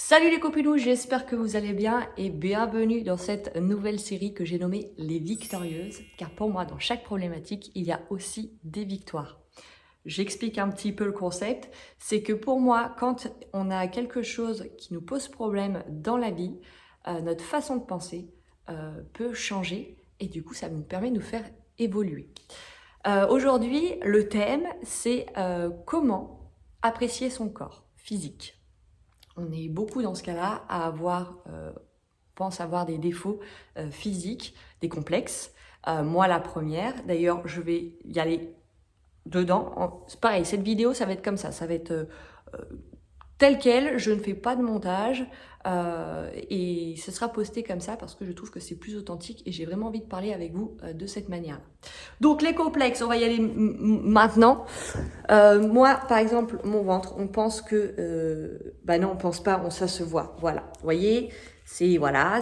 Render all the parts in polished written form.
Salut les copinous, j'espère que vous allez bien et bienvenue dans cette nouvelle série que j'ai nommée Les Victorieuses, car pour moi, dans chaque problématique, il y a aussi des victoires. J'explique un petit peu le concept, c'est que pour moi, quand on a quelque chose qui nous pose problème dans la vie, notre façon de penser peut changer et du coup, ça nous permet de nous faire évoluer. Aujourd'hui, le thème, c'est comment apprécier son corps physique. On est beaucoup dans ce cas-là à avoir, pense avoir des défauts physiques, des complexes. Moi, la première, d'ailleurs, je vais y aller dedans. C'est pareil, cette vidéo, ça va être comme ça va être tel quel, je ne fais pas de montage et ce sera posté comme ça parce que je trouve que c'est plus authentique et j'ai vraiment envie de parler avec vous de cette manière-là. Donc les complexes, on va y aller maintenant. Moi, par exemple, mon ventre, on pense que... bah non, on pense pas, ça se voit. Voilà, vous voyez, voilà,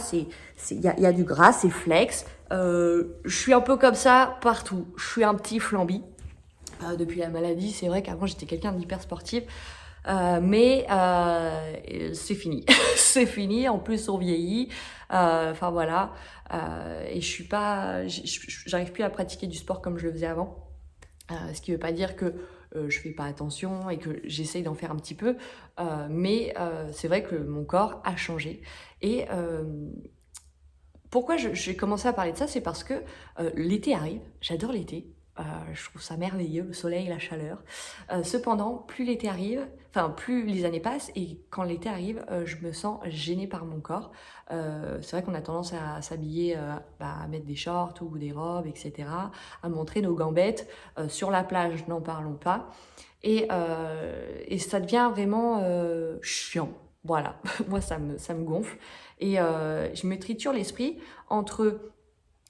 il y a du gras, c'est flex. Je suis un peu comme ça partout. Je suis un petit flambi. Depuis la maladie, c'est vrai qu'avant, j'étais quelqu'un d'hyper sportif. Mais c'est fini. C'est fini, en plus on vieillit. Enfin voilà. Et je suis pas... J'arrive plus à pratiquer du sport comme je le faisais avant. Ce qui veut pas dire que je fais pas attention et que j'essaye d'en faire un petit peu, mais c'est vrai que mon corps a changé. Et pourquoi j'ai commencé à parler de ça, c'est parce que l'été arrive, j'adore l'été, je trouve ça merveilleux, le soleil, la chaleur. Cependant, plus l'été arrive, enfin plus les années passent, et quand l'été arrive, je me sens gênée par mon corps. C'est vrai qu'on a tendance à s'habiller, à mettre des shorts ou des robes, etc., à montrer nos gambettes. Sur la plage, n'en parlons pas. Et ça devient vraiment chiant. Voilà, moi ça me gonfle. Et je me triture l'esprit entre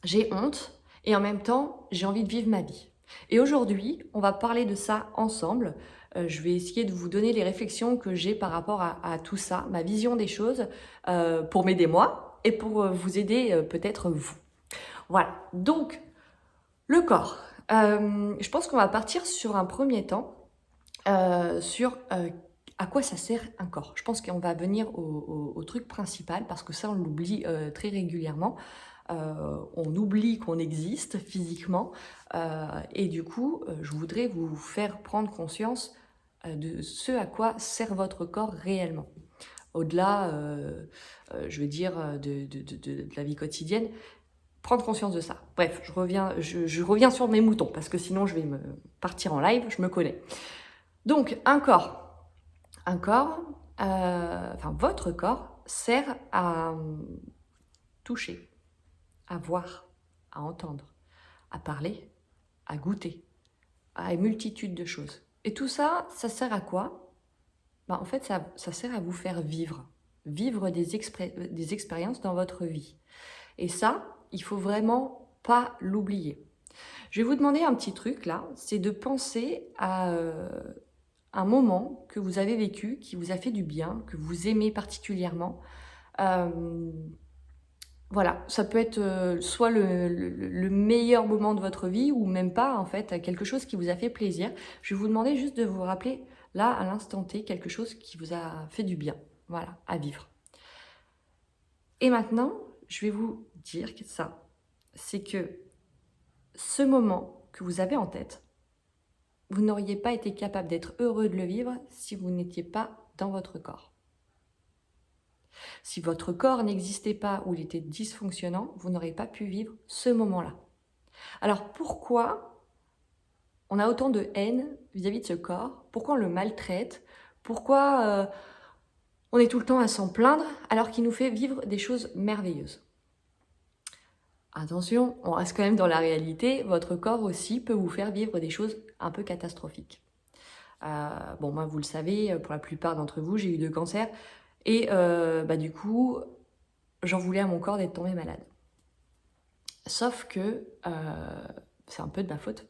j'ai honte et en même temps j'ai envie de vivre ma vie. Et aujourd'hui, on va parler de ça ensemble. Je vais essayer de vous donner les réflexions que j'ai par rapport à tout ça, ma vision des choses, pour m'aider moi et pour vous aider peut-être vous. Voilà, donc le corps. Je pense qu'on va partir sur un premier temps sur à quoi ça sert un corps. Je pense qu'on va venir au truc principal parce que ça, on l'oublie très régulièrement. On oublie qu'on existe physiquement et du coup, je voudrais vous faire prendre conscience de ce à quoi sert votre corps réellement. Au-delà, je veux dire, de la vie quotidienne, prendre conscience de ça. Bref, je reviens sur mes moutons parce que sinon je vais me partir en live, je me connais. Donc, un corps. Un corps, enfin votre corps, sert à toucher, à voir, à entendre, à parler, à goûter, à une multitude de choses. Et tout ça, ça sert à quoi? En fait, ça sert à vous faire vivre. Vivre des expériences dans votre vie. Et ça, il faut vraiment pas l'oublier. Je vais vous demander un petit truc là, c'est de penser à un moment que vous avez vécu, qui vous a fait du bien, que vous aimez particulièrement. Euh, voilà, ça peut être soit le meilleur moment de votre vie ou même pas, en fait, quelque chose qui vous a fait plaisir. Je vais vous demander juste de vous rappeler, là, à l'instant T, quelque chose qui vous a fait du bien, voilà, à vivre. Et maintenant, je vais vous dire que ça, c'est que ce moment que vous avez en tête, vous n'auriez pas été capable d'être heureux de le vivre si vous n'étiez pas dans votre corps. Si votre corps n'existait pas ou il était dysfonctionnant, vous n'aurez pas pu vivre ce moment-là. Alors pourquoi on a autant de haine vis-à-vis de ce corps? Pourquoi on le maltraite? Pourquoi on est tout le temps à s'en plaindre alors qu'il nous fait vivre des choses merveilleuses? Attention, on reste quand même dans la réalité, votre corps aussi peut vous faire vivre des choses un peu catastrophiques. Bon, moi, vous le savez, pour la plupart d'entre vous, j'ai eu 2 cancers. Et du coup, j'en voulais à mon corps d'être tombé malade. Sauf que c'est un peu de ma faute,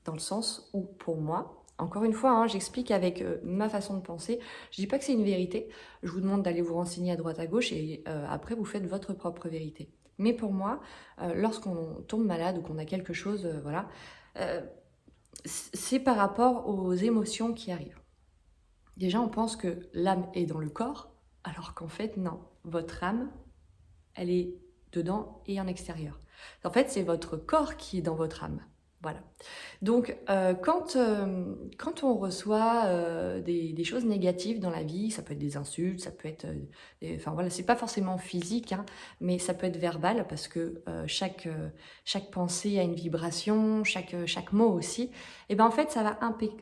dans le sens où, pour moi, encore une fois, j'explique avec ma façon de penser, je dis pas que c'est une vérité, je vous demande d'aller vous renseigner à droite à gauche et après vous faites votre propre vérité. Mais pour moi, lorsqu'on tombe malade ou qu'on a quelque chose, voilà, c'est par rapport aux émotions qui arrivent. Déjà, on pense que l'âme est dans le corps, Alors qu'en fait, non. Votre âme, elle est dedans et en extérieur. En fait, c'est votre corps qui est dans votre âme. Voilà. Donc, quand on reçoit des choses négatives dans la vie, ça peut être des insultes, ça peut être, enfin voilà, c'est pas forcément physique, hein, mais ça peut être verbal parce que chaque pensée a une vibration, chaque mot aussi. Et ben en fait, ça va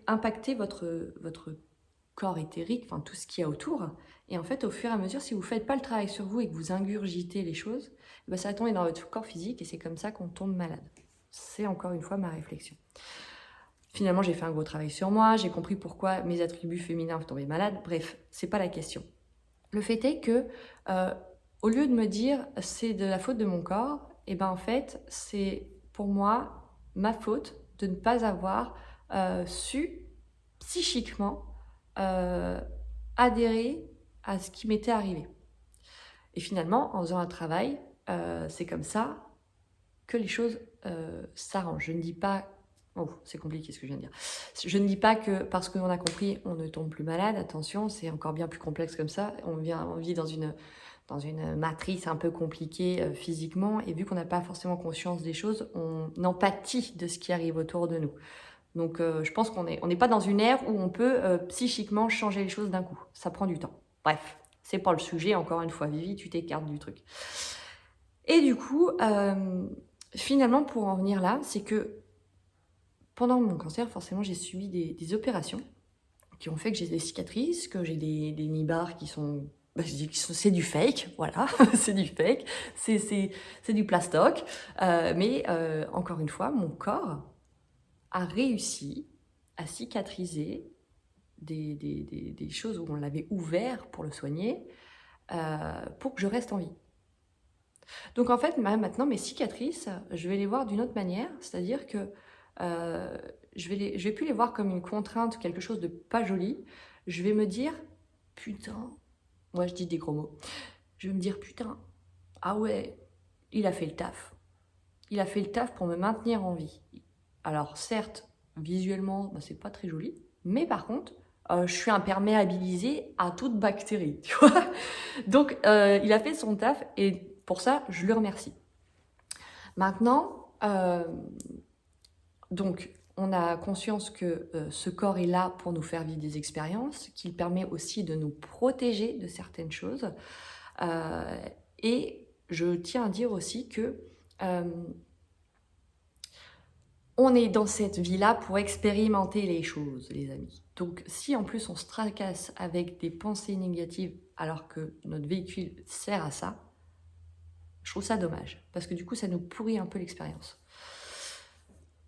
impacter votre corps éthérique, enfin tout ce qu'il y a autour. Et en fait, au fur et à mesure, si vous faites pas le travail sur vous et que vous ingurgitez les choses, ben ça va tomber dans votre corps physique et c'est comme ça qu'on tombe malade. C'est encore une fois ma réflexion. Finalement, j'ai fait un gros travail sur moi, j'ai compris pourquoi mes attributs féminins tombaient malades. Bref, c'est pas la question. Le fait est que, au lieu de me dire c'est de la faute de mon corps, et ben en fait, c'est pour moi ma faute de ne pas avoir su psychiquement adhérer à ce qui m'était arrivé. Et finalement, en faisant un travail, c'est comme ça que les choses s'arrangent. Je ne dis pas... Oh, c'est compliqué ce que je viens de dire. Je ne dis pas que parce qu'on a compris, on ne tombe plus malade. Attention, c'est encore bien plus complexe comme ça. On vit dans une matrice un peu compliquée physiquement. Et vu qu'on n'a pas forcément conscience des choses, on empathie de ce qui arrive autour de nous. Donc je pense qu'on n'est pas dans une ère où on peut psychiquement changer les choses d'un coup. Ça prend du temps. Bref, c'est pas le sujet. Encore une fois, Vivi, tu t'écartes du truc. Et du coup... finalement, pour en venir là, c'est que pendant mon cancer, forcément, j'ai subi des opérations qui ont fait que j'ai des cicatrices, que j'ai des nibards qui sont... Bah, je dis que c'est du fake, voilà, c'est du fake, c'est du plastoc. Mais encore une fois, mon corps a réussi à cicatriser des choses où on l'avait ouvert pour le soigner, pour que je reste en vie. Donc en fait, maintenant, mes cicatrices, je vais les voir d'une autre manière, c'est-à-dire que je vais plus les voir comme une contrainte, quelque chose de pas joli. Je vais me dire, putain, moi je dis des gros mots, je vais me dire, putain, ah ouais, il a fait le taf. Il a fait le taf pour me maintenir en vie. Alors certes, visuellement, bah, c'est pas très joli, mais par contre, je suis imperméabilisée à toute bactérie, tu vois. Donc il a fait son taf et pour ça, je le remercie. Maintenant, donc, on a conscience que ce corps est là pour nous faire vivre des expériences, qu'il permet aussi de nous protéger de certaines choses. Et je tiens à dire aussi que on est dans cette vie-là pour expérimenter les choses, les amis. Donc, si en plus on se tracasse avec des pensées négatives alors que notre véhicule sert à ça, je trouve ça dommage, parce que du coup, ça nous pourrit un peu l'expérience.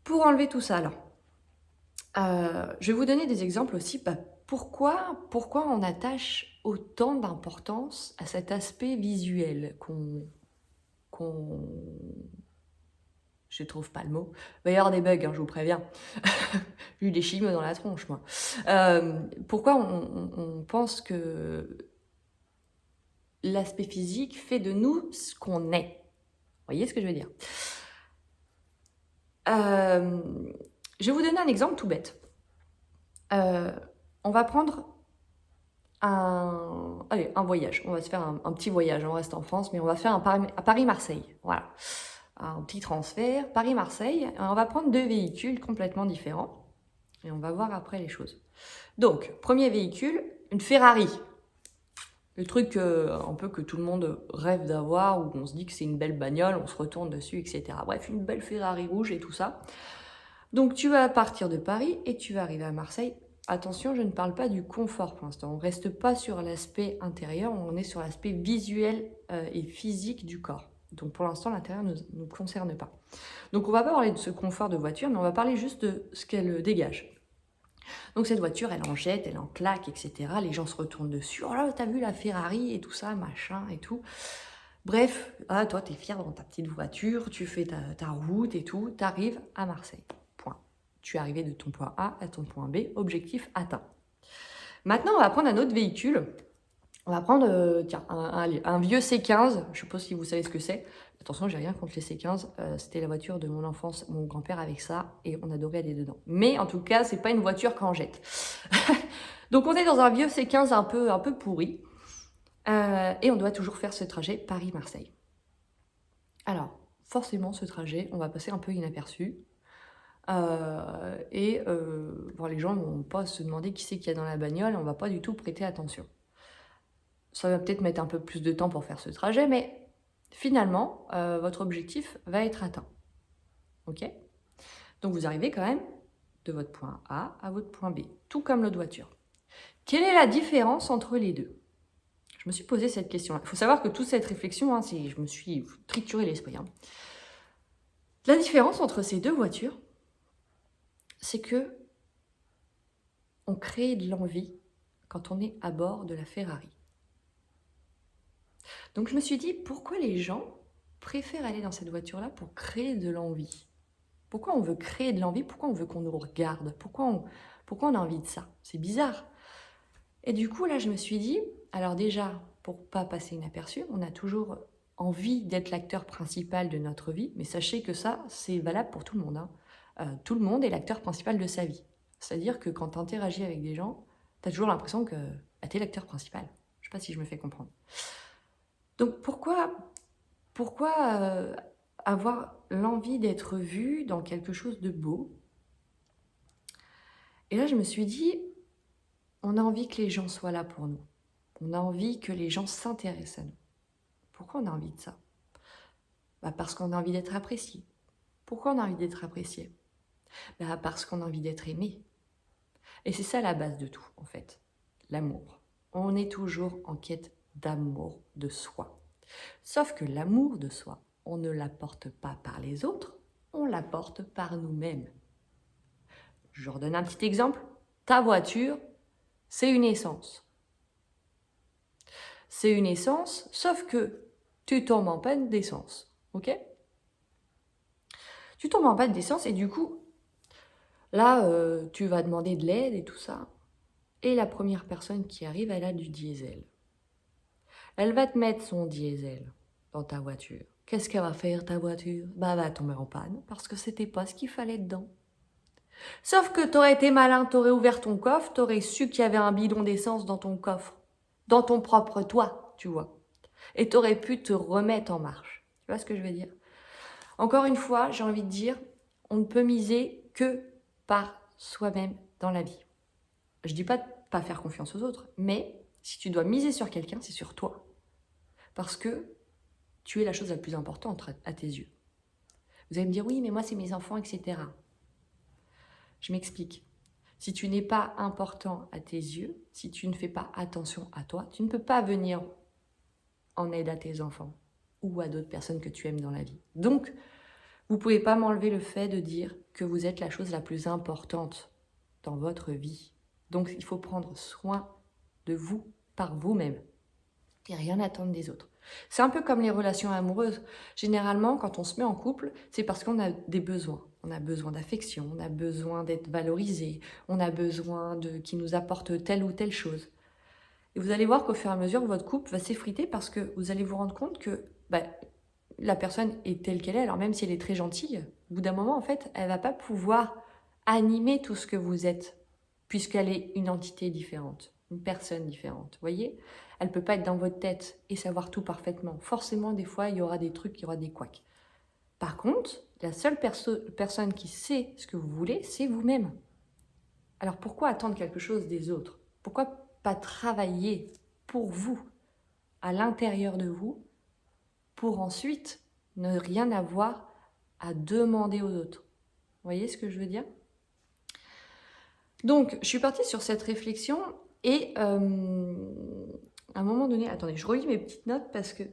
Pour enlever tout ça, alors, je vais vous donner des exemples aussi. Pourquoi on attache autant d'importance à cet aspect visuel je trouve pas le mot. Il va y avoir des bugs, hein, je vous préviens. J'ai eu des chimes dans la tronche, moi. Pourquoi on pense que l'aspect physique fait de nous ce qu'on est? Vous voyez ce que je veux dire? Je vais vous donner un exemple tout bête. On va prendre un voyage. On va se faire un petit voyage. On reste en France, mais on va faire un Paris-Marseille. Voilà. Un petit transfert, Paris-Marseille. On va prendre deux véhicules complètement différents. Et on va voir après les choses. Donc, premier véhicule, une Ferrari. Le truc un peu que tout le monde rêve d'avoir, où on se dit que c'est une belle bagnole, on se retourne dessus, etc. Bref, une belle Ferrari rouge et tout ça. Donc tu vas partir de Paris et tu vas arriver à Marseille. Attention, je ne parle pas du confort pour l'instant. On ne reste pas sur l'aspect intérieur, on est sur l'aspect visuel et physique du corps. Donc pour l'instant, l'intérieur ne nous concerne pas. Donc on va pas parler de ce confort de voiture, mais on va parler juste de ce qu'elle dégage. Donc cette voiture, elle en jette, elle en claque, etc. Les gens se retournent dessus. Oh là, t'as vu la Ferrari et tout ça, machin et tout. Bref, ah, toi, t'es fier dans ta petite voiture, tu fais ta route et tout, t'arrives à Marseille. Point. Tu es arrivé de ton point A à ton point B, objectif atteint. Maintenant, on va prendre un autre véhicule. On va prendre un vieux C15, je ne sais pas si vous savez ce que c'est. Attention, j'ai rien contre les C15, c'était la voiture de mon enfance, mon grand-père avec ça, et on adorait aller dedans. Mais en tout cas, c'est pas une voiture qu'on jette. Donc on est dans un vieux C15 un peu pourri. Et on doit toujours faire ce trajet Paris-Marseille. Alors, forcément, ce trajet, on va passer un peu inaperçu. Bon, les gens ne vont pas se demander qui c'est qu'il y a dans la bagnole, on va pas du tout prêter attention. Ça va peut-être mettre un peu plus de temps pour faire ce trajet, mais finalement, votre objectif va être atteint. Ok? Donc vous arrivez quand même de votre point A à votre point B, tout comme l'autre voiture. Quelle est la différence entre les deux? Je me suis posé cette question. Il faut savoir que toute cette réflexion, hein, je me suis trituré l'esprit. Hein. La différence entre ces deux voitures, c'est que on crée de l'envie quand on est à bord de la Ferrari. Donc je me suis dit, pourquoi les gens préfèrent aller dans cette voiture-là pour créer de l'envie? Pourquoi on veut créer de l'envie? Pourquoi on veut qu'on nous regarde? Pourquoi on a envie de ça? C'est bizarre. Et du coup, là, je me suis dit, alors déjà, pour pas passer inaperçu, on a toujours envie d'être l'acteur principal de notre vie, mais sachez que ça, c'est valable pour tout le monde. Hein. Tout le monde est l'acteur principal de sa vie. C'est-à-dire que quand tu interagis avec des gens, tu as toujours l'impression que tu es l'acteur principal. Je sais pas si je me fais comprendre. Donc pourquoi avoir l'envie d'être vu dans quelque chose de beau? Et là, je me suis dit, on a envie que les gens soient là pour nous. On a envie que les gens s'intéressent à nous. Pourquoi on a envie de ça? Parce qu'on a envie d'être apprécié. Pourquoi on a envie d'être apprécié? Parce qu'on a envie d'être aimé. Et c'est ça la base de tout, en fait. L'amour. On est toujours en quête d'amour de soi. Sauf que l'amour de soi, on ne l'apporte pas par les autres, on l'apporte par nous-mêmes. Je vous redonne un petit exemple. Ta voiture, c'est une essence. C'est une essence, sauf que tu tombes en panne d'essence. Ok? Tu tombes en panne d'essence et du coup, là, tu vas demander de l'aide et tout ça. Et la première personne qui arrive, elle a du diesel. Elle va te mettre son diesel dans ta voiture. Qu'est-ce qu'elle va faire, ta voiture? Elle va tomber en panne parce que c'était pas ce qu'il fallait dedans. Sauf que t'aurais été malin, t'aurais ouvert ton coffre, t'aurais su qu'il y avait un bidon d'essence dans ton coffre, dans ton propre toit, tu vois. Et t'aurais pu te remettre en marche. Tu vois ce que je veux dire? Encore une fois, j'ai envie de dire, on ne peut miser que par soi-même dans la vie. Je dis pas de pas faire confiance aux autres, mais si tu dois miser sur quelqu'un, c'est sur toi. Parce que tu es la chose la plus importante à tes yeux. Vous allez me dire, oui, mais moi, c'est mes enfants, etc. Je m'explique. Si tu n'es pas important à tes yeux, si tu ne fais pas attention à toi, tu ne peux pas venir en aide à tes enfants ou à d'autres personnes que tu aimes dans la vie. Donc, vous ne pouvez pas m'enlever le fait de dire que vous êtes la chose la plus importante dans votre vie. Donc, il faut prendre soin de vous par vous-même et rien attendre des autres. C'est un peu comme les relations amoureuses. Généralement, quand on se met en couple, c'est parce qu'on a des besoins. On a besoin d'affection, on a besoin d'être valorisé, on a besoin qui nous apporte telle ou telle chose. Et vous allez voir qu'au fur et à mesure, votre couple va s'effriter parce que vous allez vous rendre compte que la personne est telle qu'elle est. Alors même si elle est très gentille, au bout d'un moment, en fait, elle ne va pas pouvoir animer tout ce que vous êtes, puisqu'elle est une entité différente, une personne différente. Vous voyez? Elle ne peut pas être dans votre tête et savoir tout parfaitement. Forcément, des fois, il y aura des trucs, il y aura des couacs. Par contre, la seule personne qui sait ce que vous voulez, c'est vous-même. Alors pourquoi attendre quelque chose des autres? Pourquoi pas travailler pour vous, à l'intérieur de vous, pour ensuite ne rien avoir à demander aux autres? Vous voyez ce que je veux dire? Donc, je suis partie sur cette réflexion et à un moment donné, attendez, je relis mes petites notes parce que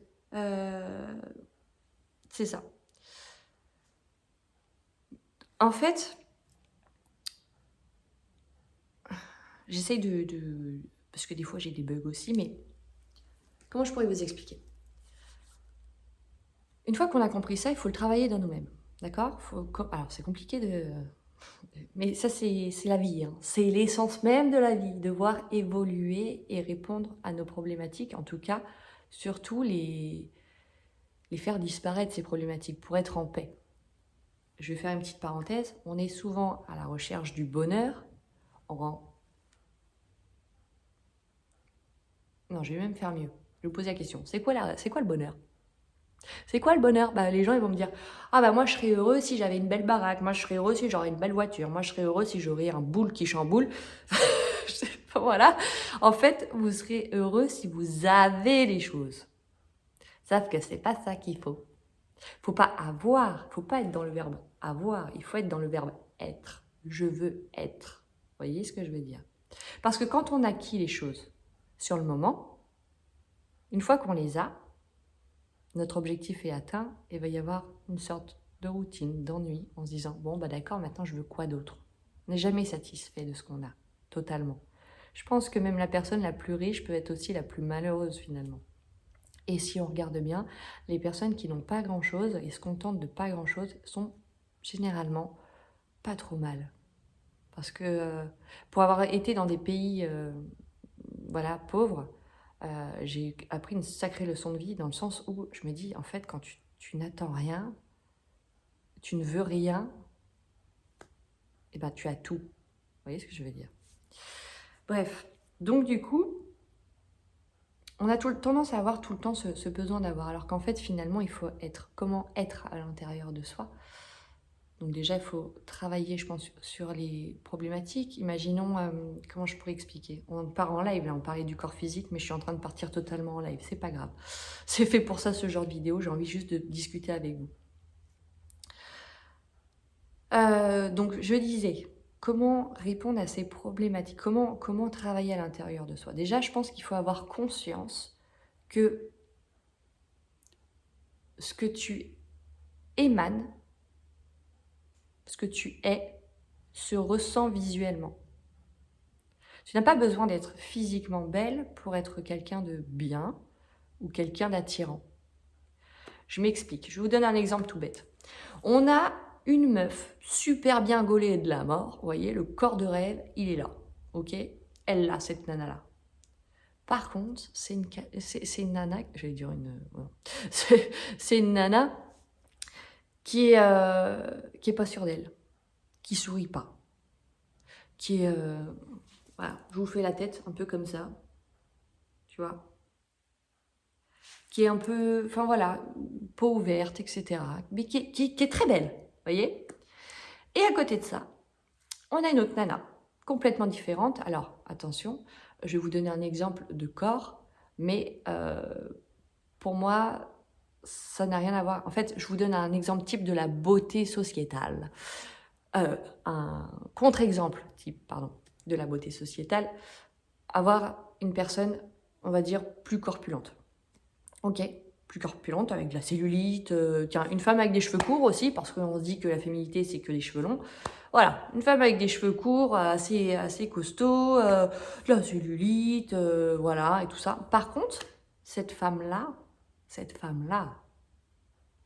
c'est ça. En fait, j'essaye parce que des fois j'ai des bugs aussi, mais comment je pourrais vous expliquer? Une fois qu'on a compris ça, il faut le travailler dans nous-mêmes, d'accord? Alors, c'est compliqué mais ça, c'est la vie, hein. C'est l'essence même de la vie, devoir évoluer et répondre à nos problématiques, en tout cas, surtout les faire disparaître, ces problématiques, pour être en paix. Je vais faire une petite parenthèse. On est souvent à la recherche du bonheur. Non, je vais même faire mieux. Je vais vous poser la question. C'est quoi le bonheur? C'est quoi le bonheur? Bah, les gens ils vont me dire, ah bah moi je serais heureux si j'avais une belle baraque, moi je serais heureux si j'aurais une belle voiture, moi je serais heureux si j'aurais un boule qui chamboule. Je sais pas, voilà. En fait, vous serez heureux si vous avez les choses. Sauf que c'est pas ça qu'il faut. Faut pas avoir, faut pas être dans le verbe avoir, il faut être dans le verbe être. Je veux être. Vous voyez ce que je veux dire? Parce que quand on acquit les choses sur le moment, une fois qu'on les a, notre objectif est atteint et il va y avoir une sorte de routine, d'ennui, en se disant « Bon, bah d'accord, maintenant je veux quoi d'autre ?» On n'est jamais satisfait de ce qu'on a, totalement. Je pense que même la personne la plus riche peut être aussi la plus malheureuse finalement. Et si on regarde bien, les personnes qui n'ont pas grand-chose et se contentent de pas grand-chose sont généralement pas trop mal. Parce que pour avoir été dans des pays voilà, pauvres, j'ai appris une sacrée leçon de vie dans le sens où je me dis, en fait, quand tu n'attends rien, tu ne veux rien, et ben tu as tout. Vous voyez ce que je veux dire? Bref, donc du coup, on a tendance à avoir tout le temps ce besoin d'avoir, alors qu'en fait, finalement, il faut être. Comment être à l'intérieur de soi? Donc déjà, il faut travailler, je pense, sur les problématiques. Imaginons, comment je pourrais expliquer? On part en live, là, on parlait du corps physique, mais je suis en train de partir totalement en live. C'est pas grave. C'est fait pour ça, ce genre de vidéo. J'ai envie juste de discuter avec vous. Donc, je disais, comment répondre à ces problématiques? Comment travailler à l'intérieur de soi? Déjà, je pense qu'il faut avoir conscience que ce que tu émanes, ce que tu es, se ressent visuellement. Tu n'as pas besoin d'être physiquement belle pour être quelqu'un de bien ou quelqu'un d'attirant. Je m'explique, je vous donne un exemple tout bête. On a une meuf super bien gaulée de la mort, vous voyez, le corps de rêve, il est là, ok? Elle l'a, cette nana-là. Par contre, c'est une nana, j'allais dire une... c'est une nana qui est pas sûre d'elle, qui sourit pas, qui est... voilà, je vous fais la tête un peu comme ça, tu vois, qui est un peu, enfin voilà, peau ouverte, etc. Mais qui est très belle, vous voyez? Et à côté de ça, on a une autre nana, complètement différente. Alors, attention, je vais vous donner un exemple de corps, mais pour moi, ça n'a rien à voir. En fait, je vous donne un exemple type de la beauté sociétale. Un contre-exemple type, pardon, de la beauté sociétale. Avoir une personne, on va dire, plus corpulente. Ok, plus corpulente, avec de la cellulite. Tiens, une femme avec des cheveux courts aussi, parce qu'on se dit que la féminité, c'est que les cheveux longs. Voilà, une femme avec des cheveux courts, assez costaud, de la cellulite, voilà, et tout ça. Par contre, cette femme-là,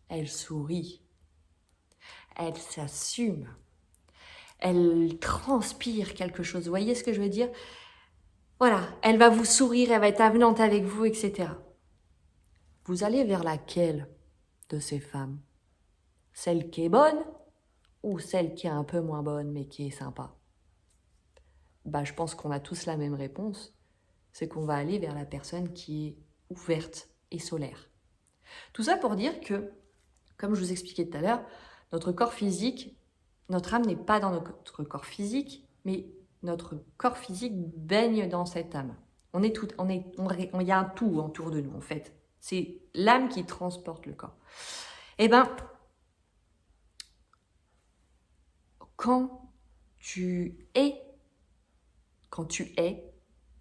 elle sourit, elle s'assume, elle transpire quelque chose. Vous voyez ce que je veux dire? Voilà, elle va vous sourire, elle va être avenante avec vous, etc. Vous allez vers laquelle de ces femmes? Celle qui est bonne ou celle qui est un peu moins bonne mais qui est sympa? Bah, je pense qu'on a tous la même réponse. C'est qu'on va aller vers la personne qui est ouverte et solaire. Tout ça pour dire que, comme je vous expliquais tout à l'heure, notre corps physique, notre âme n'est pas dans notre corps physique, mais notre corps physique baigne dans cette âme. Il y a un tout autour de nous, en fait. C'est l'âme qui transporte le corps. Eh bien, quand tu es,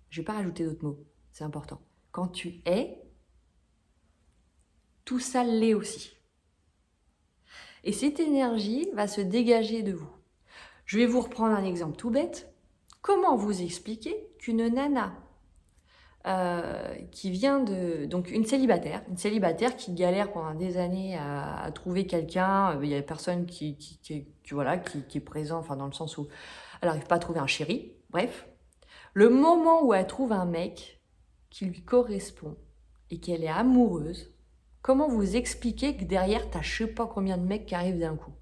je ne vais pas rajouter d'autres mots, c'est important. Quand tu es, tout ça l'est aussi. Et cette énergie va se dégager de vous. Je vais vous reprendre un exemple tout bête. Comment vous expliquer qu'une nana qui vient de... Donc une célibataire qui galère pendant des années à trouver quelqu'un, il y a personne qui est présent, enfin dans le sens où elle n'arrive pas à trouver un chéri, bref. Le moment où elle trouve un mec qui lui correspond et qu'elle est amoureuse, comment vous expliquer que derrière, t'as je sais pas combien de mecs qui arrivent d'un coup?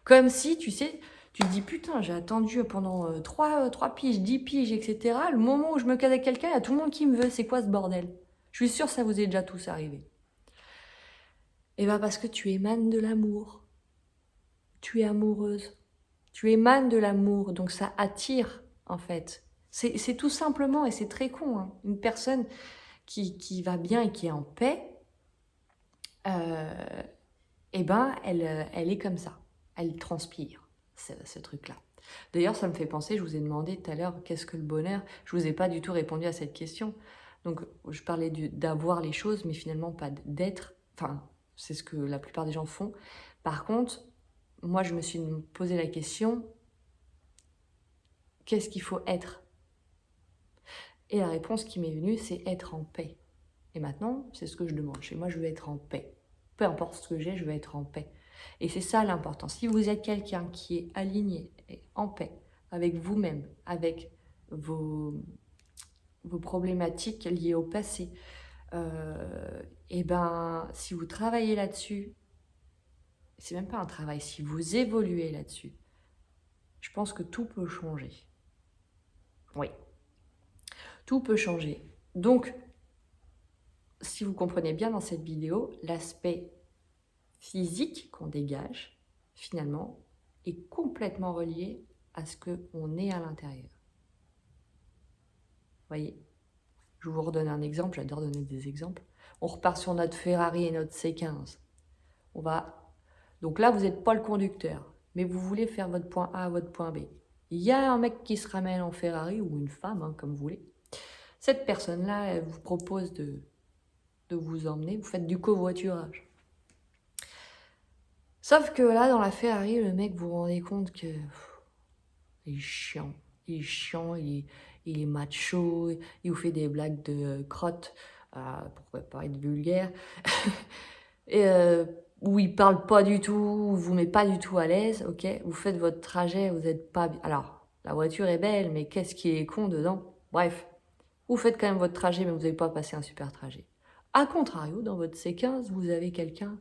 Comme si, tu sais, tu te dis, putain, j'ai attendu pendant 3 piges, 10 piges, etc. Le moment où je me case avec quelqu'un, il y a tout le monde qui me veut. C'est quoi ce bordel? Je suis sûre que ça vous est déjà tous arrivé. Et bien parce que tu émanes de l'amour. Tu es amoureuse. Tu émanes de l'amour, donc ça attire en fait. C'est tout simplement, et c'est très con, hein, une personne qui va bien et qui est en paix, eh ben elle est comme ça. Elle transpire, ce truc-là. D'ailleurs, ça me fait penser, je vous ai demandé tout à l'heure, qu'est-ce que le bonheur? Je vous ai pas du tout répondu à cette question. Donc, je parlais d'avoir les choses, mais finalement pas d'être. Enfin, c'est ce que la plupart des gens font. Par contre, moi, je me suis posé la question, qu'est-ce qu'il faut être? Et la réponse qui m'est venue, c'est être en paix. Et maintenant, c'est ce que je demande. Chez moi, je veux être en paix. Peu importe ce que j'ai, je veux être en paix. Et c'est ça l'important. Si vous êtes quelqu'un qui est aligné et en paix avec vous-même, avec vos problématiques liées au passé, et ben, si vous travaillez là-dessus, c'est même pas un travail, si vous évoluez là-dessus, je pense que tout peut changer. Oui, tout peut changer. Donc, si vous comprenez bien dans cette vidéo, l'aspect physique qu'on dégage, finalement, est complètement relié à ce qu'on est à l'intérieur. Vous voyez? Je vous redonne un exemple, j'adore donner des exemples. On repart sur notre Ferrari et notre C15. On va... Donc là, vous n'êtes pas le conducteur, mais vous voulez faire votre point A à votre point B. Il y a un mec qui se ramène en Ferrari, ou une femme, hein, comme vous voulez. Cette personne-là, elle vous propose de vous emmener, vous faites du covoiturage. Sauf que là, dans la Ferrari, le mec, vous vous rendez compte que il est chiant. Il est chiant, il est macho, il vous fait des blagues de crotte, pour pas être vulgaire, et, où il parle pas du tout, vous met pas du tout à l'aise, ok? Vous faites votre trajet, vous êtes pas bien. Alors, la voiture est belle, mais qu'est-ce qui est con dedans? Bref, vous faites quand même votre trajet, mais vous n'avez pas passé un super trajet. A contrario, dans votre C15, vous avez quelqu'un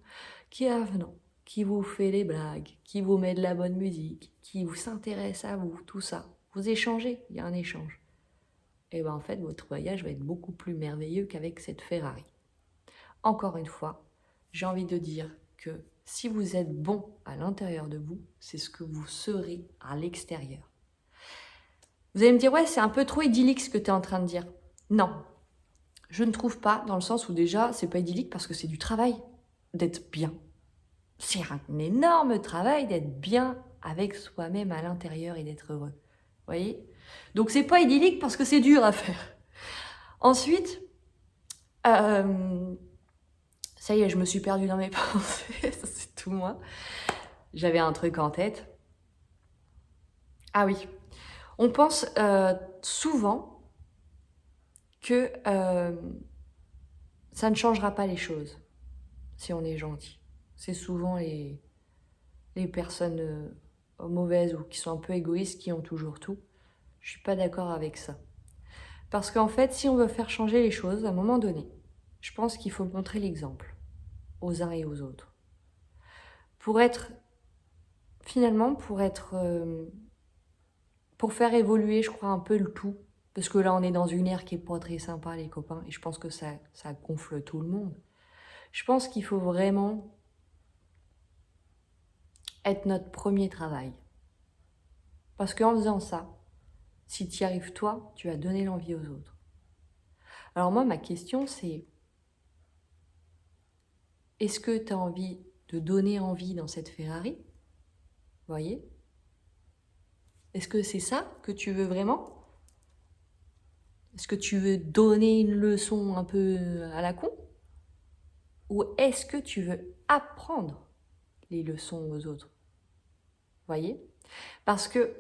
qui est avenant, qui vous fait des blagues, qui vous met de la bonne musique, qui vous s'intéresse à vous, tout ça. Vous échangez, il y a un échange. Et bien en fait, votre voyage va être beaucoup plus merveilleux qu'avec cette Ferrari. Encore une fois, j'ai envie de dire que si vous êtes bon à l'intérieur de vous, c'est ce que vous serez à l'extérieur. Vous allez me dire, ouais, c'est un peu trop idyllique ce que tu es en train de dire. Non, je ne trouve pas, dans le sens où déjà, c'est pas idyllique parce que c'est du travail d'être bien. C'est un énorme travail d'être bien avec soi-même à l'intérieur et d'être heureux. Vous voyez? Donc c'est pas idyllique parce que c'est dur à faire. Ensuite, ça y est, je me suis perdue dans mes pensées, ça c'est tout moi. J'avais un truc en tête. Ah oui, on pense souvent que ça ne changera pas les choses si on est gentil. C'est souvent les personnes mauvaises ou qui sont un peu égoïstes qui ont toujours tout. Je suis pas d'accord avec ça. Parce qu'en fait, si on veut faire changer les choses, à un moment donné, je pense qu'il faut montrer l'exemple aux uns et aux autres. Pour être, finalement, pour faire évoluer, je crois, un peu le tout. Parce que là, on est dans une ère qui est pas très sympa, les copains, et je pense que ça gonfle tout le monde. Je pense qu'il faut vraiment être notre premier travail. Parce qu'en faisant ça, si tu y arrives toi, tu vas donner l'envie aux autres. Alors moi, ma question, c'est, est-ce que tu as envie de donner envie dans cette Ferrari? Vous voyez? Est-ce que c'est ça que tu veux vraiment? Est-ce que tu veux donner une leçon un peu à la con? Ou est-ce que tu veux apprendre les leçons aux autres? Vous voyez? Parce que,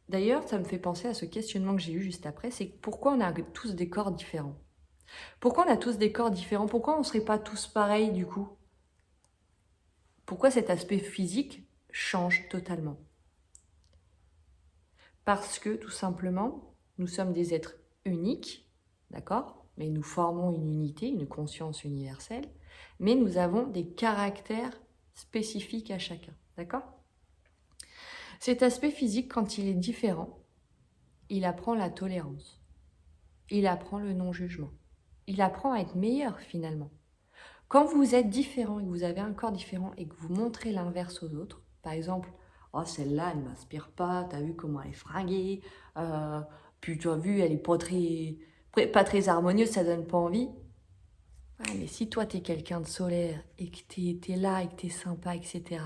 d'ailleurs, ça me fait penser à ce questionnement que j'ai eu juste après, c'est pourquoi on a tous des corps différents? Pourquoi on a tous des corps différents? Pourquoi on ne serait pas tous pareils du coup? Pourquoi cet aspect physique change totalement? Parce que, tout simplement, nous sommes des êtres uniques, d'accord? Mais nous formons une unité, une conscience universelle, mais nous avons des caractères spécifiques à chacun, d'accord? Cet aspect physique, quand il est différent, il apprend la tolérance, il apprend le non-jugement, il apprend à être meilleur finalement. Quand vous êtes différent et que vous avez un corps différent et que vous montrez l'inverse aux autres, par exemple, oh celle-là elle ne m'inspire pas, t'as vu comment elle est fringuée, puis tu as vu elle est pas très harmonieuse, ça donne pas envie. Ouais, mais si toi t'es quelqu'un de solaire et que t'es là et que t'es sympa, etc.,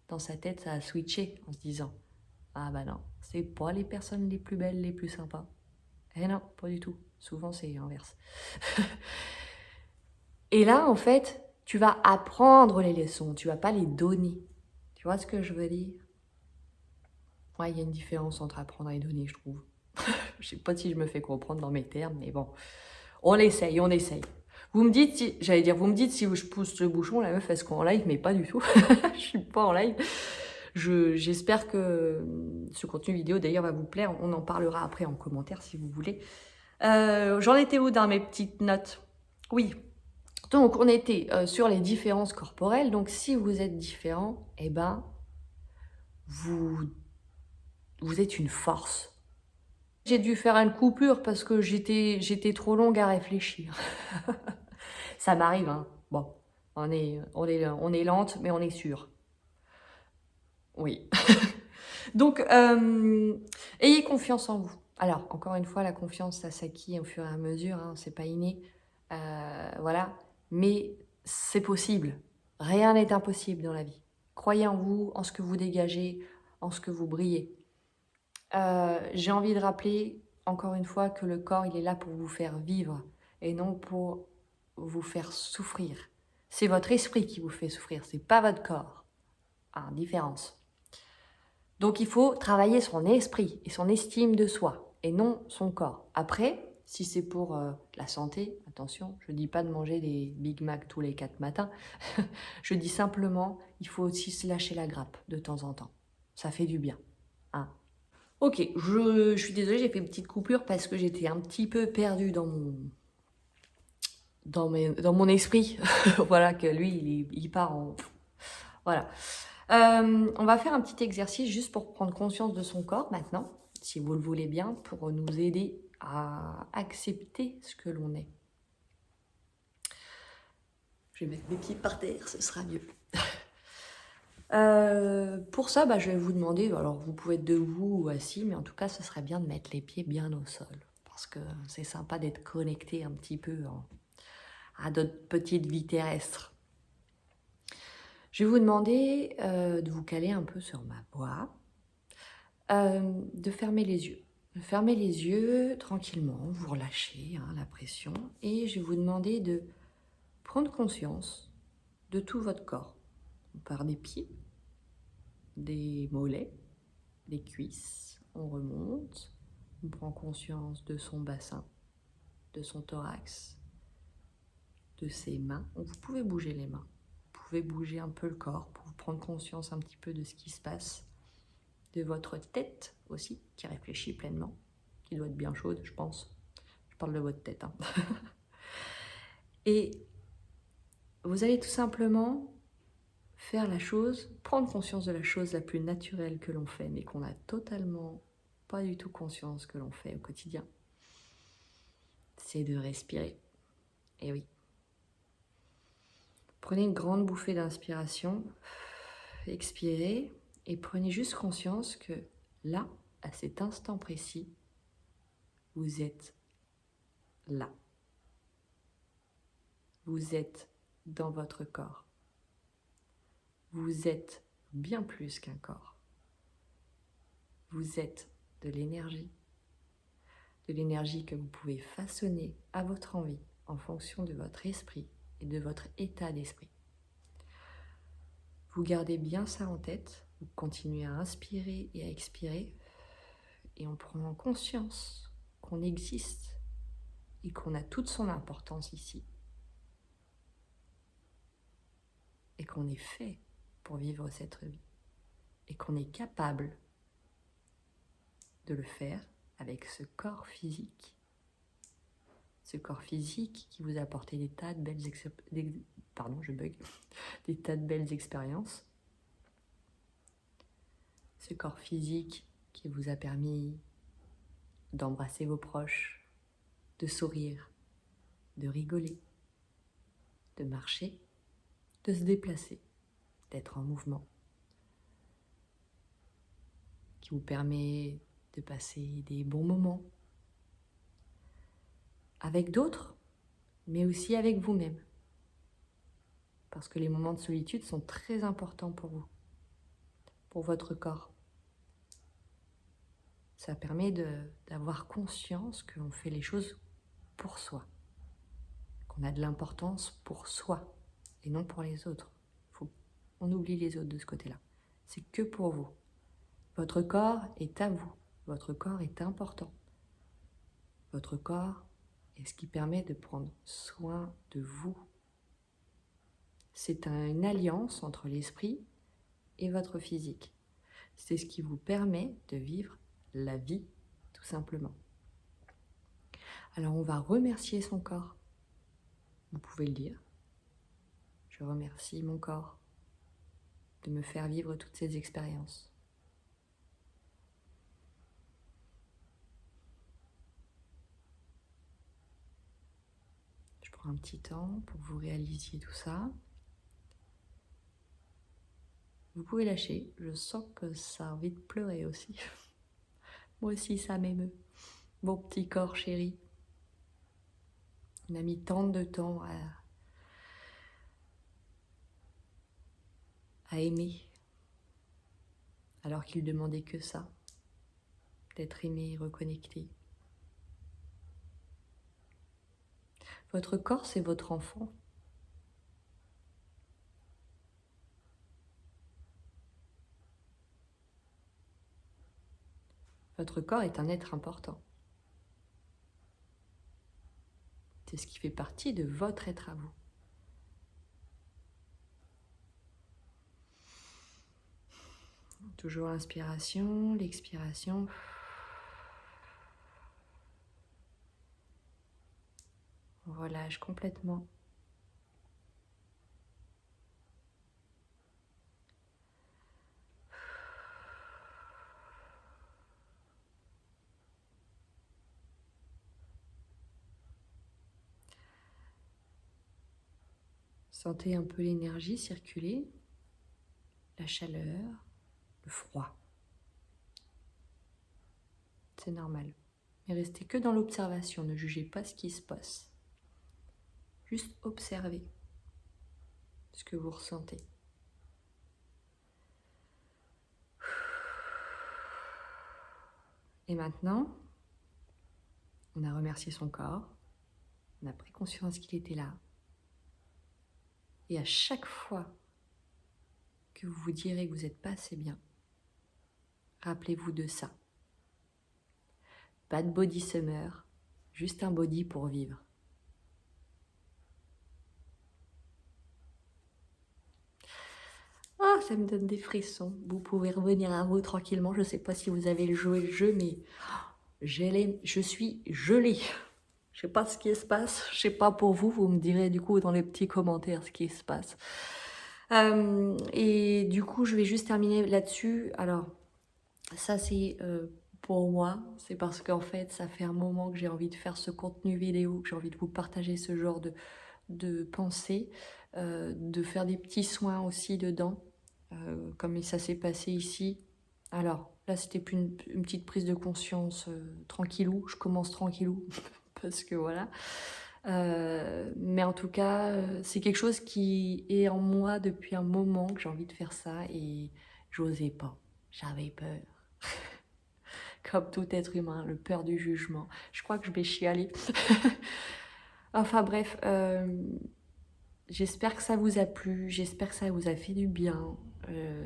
dans sa tête ça a switché en se disant ah bah non, c'est pas les personnes les plus belles, les plus sympas. Eh non, pas du tout. Souvent c'est l'inverse. Et là, en fait, tu vas apprendre les leçons, tu vas pas les donner. Tu vois ce que je veux dire? Ouais, il y a une différence entre apprendre et donner, je trouve. Je sais pas si je me fais comprendre dans mes termes, mais bon, on essaye, on essaye. Vous me dites si, j'allais dire, vous me dites si je pousse le bouchon, la meuf, est-ce qu'en live, mais pas du tout. Je suis pas en live. J'espère que ce contenu vidéo, d'ailleurs, va vous plaire. On en parlera après en commentaire si vous voulez. J'en étais où dans mes petites notes? Oui. Donc, on était sur les différences corporelles. Donc, si vous êtes différent, eh ben, vous êtes une force. J'ai dû faire une coupure parce que j'étais trop longue à réfléchir. Ça m'arrive, hein. Bon, on est lente, mais on est sûr. Oui. Donc, ayez confiance en vous. Alors, encore une fois, la confiance, ça s'acquiert au fur et à mesure, hein, c'est pas inné. Voilà. Mais c'est possible. Rien n'est impossible dans la vie. Croyez en vous, en ce que vous dégagez, en ce que vous brillez. J'ai envie de rappeler, encore une fois, que le corps, il est là pour vous faire vivre et non pour vous faire souffrir. C'est votre esprit qui vous fait souffrir, c'est pas votre corps. Ah, différence. Donc il faut travailler son esprit et son estime de soi et non son corps. Après, si c'est pour la santé, attention, je ne dis pas de manger des Big Mac tous les 4 matins. Je dis simplement, il faut aussi se lâcher la grappe de temps en temps. Ça fait du bien. Hein. Ok, je suis désolée, j'ai fait une petite coupure parce que j'étais un petit peu perdue dans mon esprit. Voilà, que lui, il part en... Voilà. On va faire un petit exercice juste pour prendre conscience de son corps maintenant, si vous le voulez bien, pour nous aider à accepter ce que l'on est. Je vais mettre mes pieds par terre, ce sera mieux. Pour ça, je vais vous demander, alors vous pouvez être debout ou assis, mais en tout cas, ce serait bien de mettre les pieds bien au sol, parce que c'est sympa d'être connecté un petit peu à d'autres petites vies terrestres. Je vais vous demander de vous caler un peu sur ma voix, de fermer les yeux. Fermez les yeux tranquillement, vous relâchez la pression, et je vais vous demander de prendre conscience de tout votre corps. On part des pieds, des mollets, des cuisses, on remonte, on prend conscience de son bassin, de son thorax, de ses mains. Vous pouvez bouger les mains, vous pouvez bouger un peu le corps pour prendre conscience un petit peu de ce qui se passe, de votre tête aussi, qui réfléchit pleinement, qui doit être bien chaude, je pense. Je parle de votre tête. Hein. Et vous allez tout simplement faire la chose, prendre conscience de la chose la plus naturelle que l'on fait, mais qu'on n'a totalement pas du tout conscience que l'on fait au quotidien. C'est de respirer. Et oui. Prenez une grande bouffée d'inspiration, expirez, et prenez juste conscience que là, à cet instant précis, vous êtes là. Vous êtes dans votre corps. Vous êtes bien plus qu'un corps. Vous êtes de l'énergie que vous pouvez façonner à votre envie en fonction de votre esprit et de votre état d'esprit. Vous gardez bien ça en tête, vous continuez à inspirer et à expirer et on prend conscience qu'on existe et qu'on a toute son importance ici et qu'on est fait pour vivre cette vie et qu'on est capable de le faire avec ce corps physique. Ce corps physique qui vous a apporté des tas de belles des tas de belles expériences. Ce corps physique qui vous a permis d'embrasser vos proches, de sourire, de rigoler, de marcher, de se déplacer, d'être en mouvement, qui vous permet de passer des bons moments avec d'autres, mais aussi avec vous-même. Parce que les moments de solitude sont très importants pour vous, pour votre corps. Ça permet d'avoir conscience qu'on fait les choses pour soi, qu'on a de l'importance pour soi et non pour les autres. On oublie les autres de ce côté-là. C'est que pour vous. Votre corps est à vous. Votre corps est important. Votre corps est ce qui permet de prendre soin de vous. C'est une alliance entre l'esprit et votre physique. C'est ce qui vous permet de vivre la vie, tout simplement. Alors on va remercier son corps. Vous pouvez le dire. Je remercie mon corps de me faire vivre toutes ces expériences. Je prends un petit temps pour que vous réalisiez tout ça. Vous pouvez lâcher. Je sens que ça a envie de pleurer aussi. Moi aussi, ça m'émeut. Mon petit corps chéri. On a mis tant de temps à aimer, alors qu'il demandait que ça, d'être aimé et reconnecté. Votre corps, c'est votre enfant. Votre corps est un être important. C'est ce qui fait partie de votre être à vous. Toujours l'inspiration, l'expiration. On relâche complètement. Sentez un peu l'énergie circuler, la chaleur, le froid. C'est normal. Mais restez que dans l'observation, ne jugez pas ce qui se passe. Juste observez ce que vous ressentez. Et maintenant, on a remercié son corps, on a pris conscience qu'il était là. Et à chaque fois que vous vous direz que vous n'êtes pas assez bien, rappelez-vous de ça. Pas de body summer, juste un body pour vivre. Ah, ça me donne des frissons. Vous pouvez revenir à vous tranquillement. Je ne sais pas si vous avez joué le jeu, mais je suis gelée. Je sais pas ce qui se passe. Je sais pas pour vous. Vous me direz du coup dans les petits commentaires ce qui se passe. Et du coup, je vais juste terminer là-dessus. Alors, ça c'est pour moi. C'est parce qu'en fait, ça fait un moment que j'ai envie de faire ce contenu vidéo, que j'ai envie de vous partager ce genre de pensée, de faire des petits soins aussi dedans. Comme ça s'est passé ici. Alors, là, c'était plus une petite prise de conscience tranquillou. Je commence tranquillou, parce que voilà. Mais en tout cas, c'est quelque chose qui est en moi depuis un moment que j'ai envie de faire ça et j'osais pas. J'avais peur. Comme tout être humain, le peur du jugement. Je crois que je vais chialer. Enfin bref, j'espère que ça vous a plu, j'espère que ça vous a fait du bien.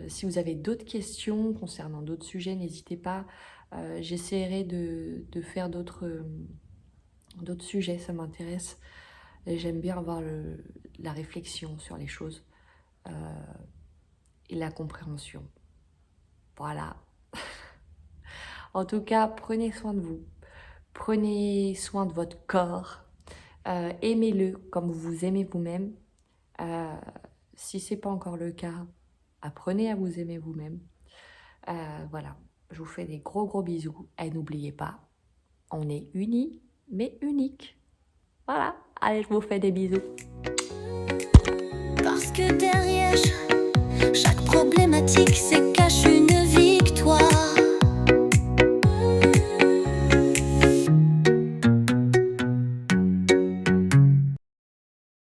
Si vous avez d'autres questions concernant d'autres sujets, n'hésitez pas. J'essaierai de faire d'autres sujets, ça m'intéresse. J'aime bien avoir la réflexion sur les choses et la compréhension. Voilà. En tout cas, prenez soin de vous. Prenez soin de votre corps. Aimez-le comme vous vous aimez vous-même. Si ce n'est pas encore le cas, apprenez à vous aimer vous-même. Voilà, je vous fais des gros bisous. Et n'oubliez pas, on est unis, mais uniques. Voilà. Allez, je vous fais des bisous. Parce que derrière chaque problématique se cache une